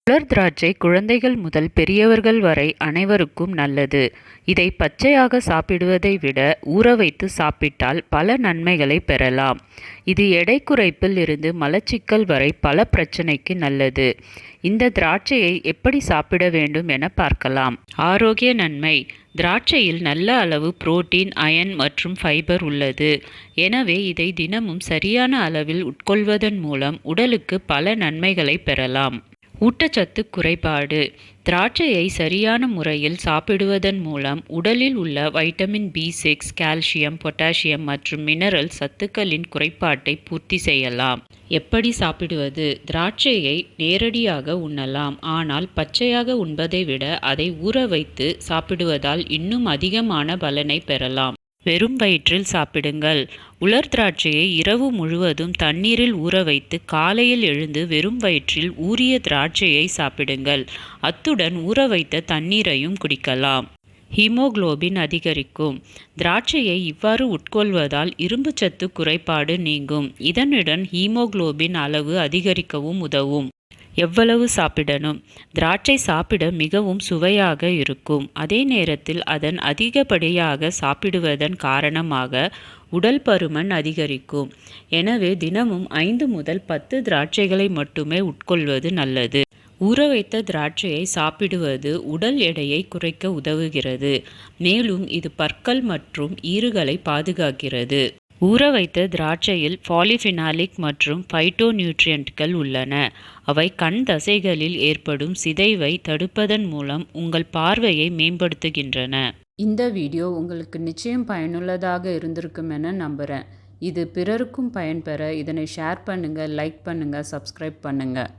உலர் திராட்சை குழந்தைகள் முதல் பெரியவர்கள் வரை அனைவருக்கும் நல்லது. இதை பச்சையாக சாப்பிடுவதை விட ஊற வைத்து சாப்பிட்டால் பல நன்மைகளை பெறலாம். இது எடை குறைப்பில் இருந்து மலச்சிக்கல் வரை பல பிரச்சனைக்கு நல்லது. இந்த திராட்சையை எப்படி சாப்பிட வேண்டும் என பார்க்கலாம். ஆரோக்கிய நன்மை. திராட்சையில் நல்ல அளவு புரோட்டீன், அயன் மற்றும் ஃபைபர் உள்ளது. எனவே இதை தினமும் சரியான அளவில் உட்கொள்வதன் மூலம் உடலுக்கு பல நன்மைகளை பெறலாம். ஊட்டச்சத்து குறைபாடு. திராட்சையை சரியான முறையில் சாப்பிடுவதன் மூலம் உடலில் உள்ள வைட்டமின் B6, கால்சியம், பொட்டாசியம் மற்றும் மினரல் சத்துக்களின் குறைபாட்டை பூர்த்தி செய்யலாம். எப்படி சாப்பிடுவது? திராட்சையை நேரடியாக உண்ணலாம். ஆனால் பச்சையாக உண்பதை விட அதை ஊற வைத்து சாப்பிடுவதால் இன்னும் அதிகமான பலனை பெறலாம். வெறும் வயிற்றில் சாப்பிடுங்கள். உலர் திராட்சையை இரவு முழுவதும் தண்ணீரில் ஊற வைத்து காலையில் எழுந்து வெறும் வயிற்றில் ஊறிய திராட்சையை சாப்பிடுங்கள். அத்துடன் ஊற வைத்த தண்ணீரையும் குடிக்கலாம். ஹீமோகுளோபின் அதிகரிக்கும். திராட்சையை இவ்வாறு உட்கொள்வதால் இரும்புச்சத்து குறைபாடு நீங்கும். இதனுடன் ஹீமோகுளோபின் அளவு அதிகரிக்கவும் உதவும். எவ்வளவு சாப்பிடணும்? திராட்சை சாப்பிட மிகவும் சுவையாக இருக்கும். அதே நேரத்தில் அதன் அதிகப்படியாக சாப்பிடுவதன் காரணமாக உடல் பருமன் அதிகரிக்கும். எனவே தினமும் 5 முதல் 10 திராட்சைகளை மட்டுமே உட்கொள்வது நல்லது. ஊற வைத்த திராட்சையை சாப்பிடுவது உடல் எடையை குறைக்க உதவுகிறது. மேலும் இது பற்கள் மற்றும் ஈறுகளை பாதுகாக்கிறது. ஊற வைத்த திராட்சையில் பாலிஃபினாலிக் மற்றும் பைட்டோநியூட்ரியன்ட்கள் உள்ளன. அவை கண் தசைகளில் ஏற்படும் சிதைவை தடுப்பதன் மூலம் உங்கள் பார்வையை மேம்படுத்துகின்றன. இந்த வீடியோ உங்களுக்கு நிச்சயம் பயனுள்ளதாக இருந்திருக்கும் என நம்புகிறேன். இது பிறருக்கும் பயன்பெற இதனை ஷேர் பண்ணுங்கள், லைக் பண்ணுங்கள், சப்ஸ்கிரைப் பண்ணுங்கள்.